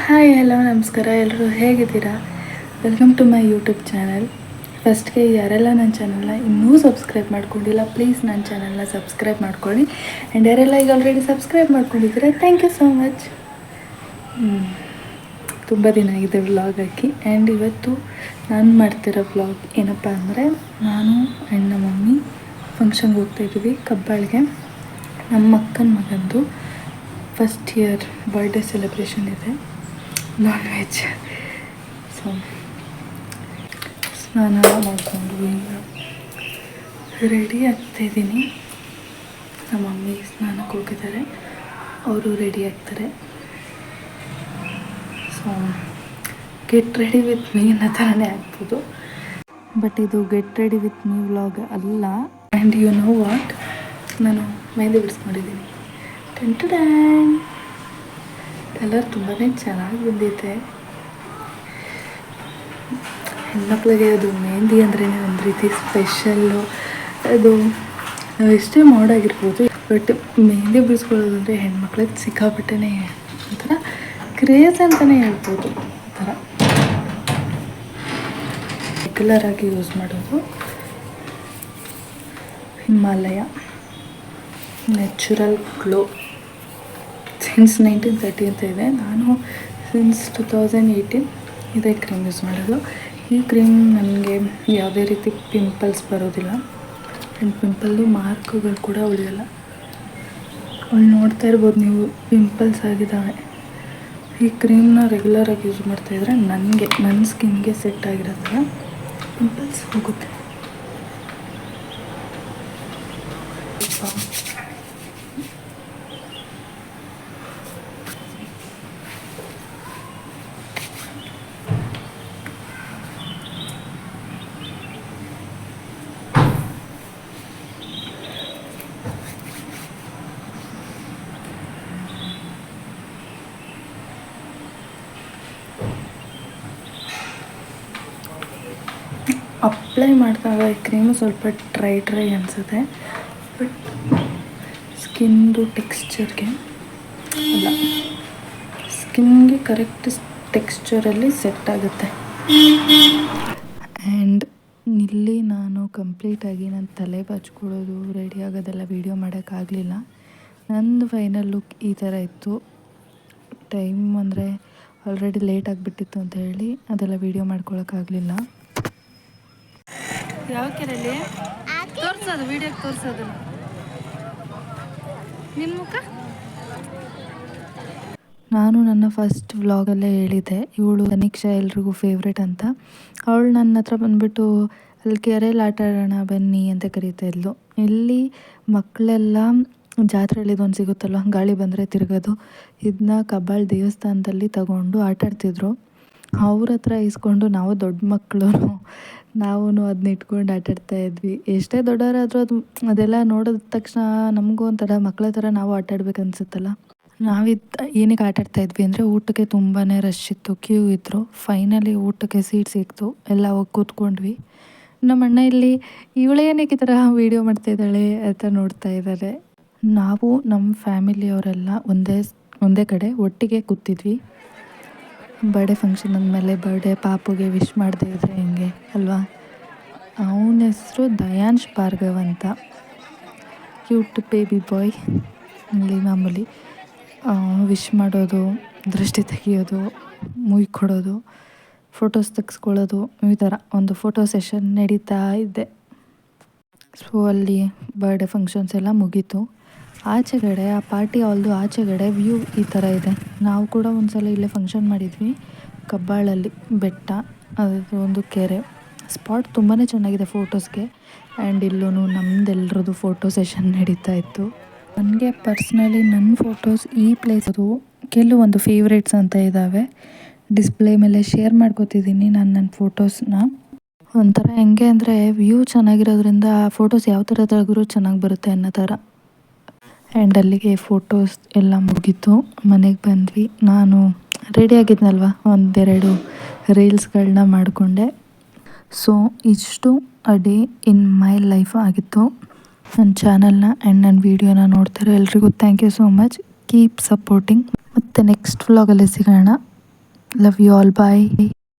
Hi hello ನಮಸ್ಕಾರ, ಎಲ್ಲರೂ ಹೇಗಿದ್ದೀರಾ? Welcome to my YouTube channel. ಫಸ್ಟ್ಗೆ ಯಾರೆಲ್ಲ ನನ್ನ ಚಾನಲ್ನ ಇನ್ನೂ ಸಬ್ಸ್ಕ್ರೈಬ್ ಮಾಡ್ಕೊಂಡಿಲ್ಲ, ಪ್ಲೀಸ್ ನನ್ನ ಚಾನಲ್ನ ಸಬ್ಸ್ಕ್ರೈಬ್ ಮಾಡ್ಕೊಳ್ಳಿ. ಆ್ಯಂಡ್ ಯಾರೆಲ್ಲ ಈಗ ಆಲ್ರೆಡಿ ಸಬ್ಸ್ಕ್ರೈಬ್ ಮಾಡ್ಕೊಂಡಿದ್ದೀರಾ, ಥ್ಯಾಂಕ್ ಯು ಸೋ ಮಚ್. ತುಂಬ ದಿನ ಆಗಿದೆ ವ್ಲಾಗ್ ಹಾಕಿ. ಆ್ಯಂಡ್ ಇವತ್ತು ನಾನು ಮಾಡ್ತಿರೋ ವ್ಲಾಗ್ ಏನಪ್ಪ ಅಂದರೆ, ನಾನು ಆ್ಯಂಡ್ ನಮ್ಮ ಮಮ್ಮಿ ಫಂಕ್ಷನ್ಗೆ ಹೋಗ್ತಾಯಿದ್ದೀವಿ ಕಬ್ಬಾಳಿಗೆ. ನಮ್ಮ ಅಕ್ಕನ ಮಗಂದು ಫಸ್ಟ್ ಇಯರ್ ಬರ್ಡೇ ಸೆಲೆಬ್ರೇಷನ್ ಇದೆ, ನಾನ್ ವೆಜ್. ಸೊ ಸ್ನಾನ ಮಾಡಿಕೊಂಡು ಈಗ ರೆಡಿ ಆಗ್ತಾಯಿದ್ದೀನಿ. ನಮ್ಮ ಮಮ್ಮಿ ಸ್ನಾನಕ್ಕೆ ಹೋಗಿದ್ದಾರೆ, ಅವರು ರೆಡಿ ಆಗ್ತಾರೆ. So get ready with me ಅನ್ನೋ ಥರನೇ ಆಗ್ಬೋದು, ಬಟ್ ಇದು get ready with me vlog ಅಲ್ಲ. ಆ್ಯಂಡ್ ಯು ನೋ ವಾಟ್, ನಾನು ಮೆಹಂದಿ ಬಿಡಿಸ್ಕೊಂಡಿದ್ದೀನಿ. ಕಲರ್ ತುಂಬಾ ಚೆನ್ನಾಗಿ ಬಂದಿದೆ. ಹೆಣ್ಮಕ್ಳಿಗೆ ಅದು ಮೆಹಂದಿ ಅಂದ್ರೇ ಒಂದು ರೀತಿ ಸ್ಪೆಷಲ್ಲು. ಅದು ನಾವು ಎಷ್ಟೇ ಮಾಡಾಗಿರ್ಬೋದು, ಬಟ್ ಮೆಹಂದಿ ಬಿಡಿಸ್ಕೊಳ್ಳೋದು ಅಂದರೆ ಹೆಣ್ಮಕ್ಳಿಗೆ ಸಿಕ್ಕಾಪಟ್ಟೆ ಒಂಥರ ಕ್ರೇಜ್ ಅಂತಲೇ ಹೇಳ್ಬೋದು. ಆ ಥರ ರೆಗ್ಯುಲರಾಗಿ ಯೂಸ್ ಮಾಡೋದು ಹಿಮಾಲಯ ನ್ಯಾಚುರಲ್ ಗ್ಲೋ ಸಿನ್ಸ್ 1930 ಅಂತ ಇದೆ. ನಾನು ಸಿನ್ಸ್ 2018 ಇದೇ ಕ್ರೀಮ್ ಯೂಸ್ ಮಾಡೋದು. ಈ ಕ್ರೀಮ್ ನನಗೆ ಯಾವುದೇ ರೀತಿ ಪಿಂಪಲ್ಸ್ ಬರೋದಿಲ್ಲ, ಆ್ಯಂಡ್ ಪಿಂಪಲ್ಲು ಮಾರ್ಕ್ಗಳು ಕೂಡ ಉಳಿಯೋಲ್ಲ. ಅಲ್ಲಿ ನೋಡ್ತಾ ಇರ್ಬೋದು ನೀವು, ಪಿಂಪಲ್ಸ್ ಆಗಿದ್ದಾವೆ. ಈ ಕ್ರೀಮ್ನ ರೆಗ್ಯುಲರಾಗಿ ಯೂಸ್ ಮಾಡ್ತಾಯಿದ್ರೆ ನನ್ನ ಸ್ಕಿನ್ಗೆ ಸೆಟ್ ಆಗಿರೋದಿಲ್ಲ, ಪಿಂಪಲ್ಸ್ ಹೋಗುತ್ತೆ. ಅಪ್ಲೈ ಮಾಡಿದಾಗ ಈ ಕ್ರೀಮು ಸ್ವಲ್ಪ ಡ್ರೈ ಅನಿಸುತ್ತೆ, ಬಟ್ ಸ್ಕಿನ್ದು ಟೆಕ್ಸ್ಚರ್ಗೆ ಅಲ್ಲ, ಸ್ಕಿನ್ಗೆ ಕರೆಕ್ಟ್ ಟೆಕ್ಸ್ಚರಲ್ಲಿ ಸೆಟ್ ಆಗುತ್ತೆ. ಆ್ಯಂಡ್ ಇಲ್ಲಿ ನಾನು ಕಂಪ್ಲೀಟಾಗಿ ನನ್ನ ತಲೆ ಬಾಚ್ಕೊಳ್ಳೋದು, ರೆಡಿ ಆಗೋದೆಲ್ಲ ವೀಡಿಯೋ ಮಾಡೋಕ್ಕಾಗಲಿಲ್ಲ. ನಂದು ಫೈನಲ್ ಲುಕ್ ಈ ಥರ ಇತ್ತು. ಟೈಮ್ ಅಂದರೆ ಆಲ್ರೆಡಿ ಲೇಟ್ ಆಗಿಬಿಟ್ಟಿತ್ತು ಅಂತ ಹೇಳಿ ಅದೆಲ್ಲ ವೀಡಿಯೋ ಮಾಡ್ಕೊಳಕ್ಕಾಗಲಿಲ್ಲ. ಯಾವ ಕೆರೆಯಲ್ಲಿ ತೋರಿಸೋದು, ವೀಡಿಯೋಗೆ ತೋರಿಸೋದು ನಿಮ್ಮ ಮುಖ. ನಾನು ನನ್ನ ಫಸ್ಟ್ ವ್ಲಾಗಲ್ಲೇ ಹೇಳಿದ್ದೆ, ಇವಳು ತನಿಕ್ಷಾ ಎಲ್ರಿಗೂ ಫೇವ್ರೇಟ್ ಅಂತ. ಅವಳು ನನ್ನ ಹತ್ರ ಬಂದುಬಿಟ್ಟು ಅಲ್ಲಿ ಕೆರೆಯಲ್ಲಿ ಆಟ ಆಡೋಣ ಬನ್ನಿ ಅಂತ ಕರೀತಾ ಇದ್ಲು. ಇಲ್ಲಿ ಮಕ್ಕಳೆಲ್ಲ ಜಾತ್ರೆಯಲ್ಲಿ ಇದೊಂದು ಸಿಗುತ್ತಲ್ವ, ಗಾಳಿ ಬಂದರೆ ತಿರುಗೋದು, ಇದನ್ನ ಕಬ್ಬಾಳ್ ದೇವಸ್ಥಾನದಲ್ಲಿ ತಗೊಂಡು ಆಟಾಡ್ತಿದ್ರು. ಅವ್ರ ಹತ್ರ ಇಸ್ಕೊಂಡು ನಾವು ದೊಡ್ಡ ಮಕ್ಕಳು, ನಾವು ಅದನ್ನ ಇಟ್ಕೊಂಡು ಆಟಾಡ್ತಾ ಇದ್ವಿ. ಎಷ್ಟೇ ದೊಡ್ಡವರಾದರೂ ಅದೆಲ್ಲ ನೋಡಿದ ತಕ್ಷಣ ನಮಗೂ ಒಂಥರ ಮಕ್ಕಳ ಥರ ನಾವು ಆಟಾಡ್ಬೇಕು ಅನಿಸುತ್ತಲ್ಲ. ಏನಕ್ಕೆ ಆಟಾಡ್ತಾ ಇದ್ವಿ ಅಂದರೆ, ಊಟಕ್ಕೆ ತುಂಬಾ ರಶ್ ಇತ್ತು, ಕ್ಯೂ ಇದ್ದರು. ಫೈನಲಿ ಊಟಕ್ಕೆ ಸೀಟ್ ಸಿಕ್ತು, ಎಲ್ಲ ಹೋಗಿ ಕೂತ್ಕೊಂಡ್ವಿ. ನಮ್ಮ ಅಣ್ಣ ಇಲ್ಲಿ ಇವಳೇನಕ್ಕೆ ಈ ಥರ ವೀಡಿಯೋ ಮಾಡ್ತಾಯಿದ್ದಾಳೆ ಅಂತ ನೋಡ್ತಾ ಇದ್ದಾರೆ. ನಾವು ನಮ್ಮ ಫ್ಯಾಮಿಲಿಯವರೆಲ್ಲ ಒಂದೇ ಕಡೆ ಒಟ್ಟಿಗೆ ಕೂತಿದ್ವಿ. ಬರ್ಡೇ ಫಂಕ್ಷನ್ ಅಂದಮೇಲೆ ಬರ್ಡೇ ಪಾಪುಗೆ ವಿಶ್ ಮಾಡದೇ ಇದ್ದರೆ ಹೆಂಗೆ ಅಲ್ವಾ. ಅವನ ಹೆಸರು ದಯಾನ್ಶ್ ಭಾರ್ಗವ್ ಅಂತ, ಕ್ಯೂಟ್ ಬೇಬಿ ಬಾಯ್. ಅಲ್ಲಿ ಮಾಮೂಲಿ ವಿಶ್ ಮಾಡೋದು, ದೃಷ್ಟಿ ತೆಗಿಯೋದು, ಮುಯ್ ಕೊಡೋದು, ಫೋಟೋಸ್ ತೆಗೆಸ್ಕೊಳ್ಳೋದು, ಈ ಥರ ಒಂದು ಫೋಟೋ ಸೆಷನ್ ನಡೀತಾ ಇದ್ದೆ. ಸೊ ಅಲ್ಲಿ ಬರ್ಡೇ ಫಂಕ್ಷನ್ಸ್ ಎಲ್ಲ ಮುಗೀತು. ಆಚೆಗಡೆ ಆ ಪಾರ್ಟಿ ಹಾಲ್ದು ಆಚೆಗಡೆ ವ್ಯೂ ಈ ಥರ ಇದೆ. ನಾವು ಕೂಡ ಒಂದು ಸಲ ಇಲ್ಲೇ ಫಂಕ್ಷನ್ ಮಾಡಿದ್ವಿ ಕಬ್ಬಾಳಲ್ಲಿ, ಬೆಟ್ಟ, ಅದು ಒಂದು ಕೆರೆ. ಸ್ಪಾಟ್ ತುಂಬಾ ಚೆನ್ನಾಗಿದೆ ಫೋಟೋಸ್ಗೆ. ಆ್ಯಂಡ್ ಇಲ್ಲೂ ನಮ್ಮದೆಲ್ಲರದ್ದು ಫೋಟೋ ಸೆಷನ್ ನಡೀತಾ ಇತ್ತು. ನನಗೆ ಪರ್ಸ್ನಲಿ ನನ್ನ ಫೋಟೋಸ್ ಈ ಪ್ಲೇಸದು ಕೆಲವೊಂದು ಫೇವ್ರೇಟ್ಸ್ ಅಂತ ಇದ್ದಾವೆ. ಡಿಸ್ಪ್ಲೇ ಮೇಲೆ ಶೇರ್ ಮಾಡ್ಕೋತಿದ್ದೀನಿ ನಾನು ನನ್ನ ಫೋಟೋಸ್ನ. ಒಂಥರ ಹೆಂಗೆ ಅಂದರೆ, ವ್ಯೂ ಚೆನ್ನಾಗಿರೋದ್ರಿಂದ ಫೋಟೋಸ್ ಯಾವ ಥರ ತೆಗೆದ್ರೂ ಚೆನ್ನಾಗಿ ಬರುತ್ತೆ ಅನ್ನೋ ಥರ. ಆ್ಯಂಡ್ ಅಲ್ಲಿಗೆ ಫೋಟೋಸ್ ಎಲ್ಲ ಮುಗೀತು, ಮನೆಗೆ ಬಂದ್ವಿ. ನಾನು ರೆಡಿ ಆಗಿದ್ನಲ್ವ, ಒಂದೆರಡು ರೀಲ್ಸ್ಗಳನ್ನ ಮಾಡಿಕೊಂಡೆ. ಸೊ ಇಷ್ಟು a day in my life ಆಗಿತ್ತು. ನನ್ನ ಚಾನಲ್ನ ಆ್ಯಂಡ್ ನನ್ನ ವೀಡಿಯೋನ ನೋಡ್ತಾರೆ ಎಲ್ರಿಗೂ thank you so much. Keep supporting. ಮತ್ತು ನೆಕ್ಸ್ಟ್ ವ್ಲಾಗಲ್ಲಿ ಸಿಗೋಣ. Love you all bye.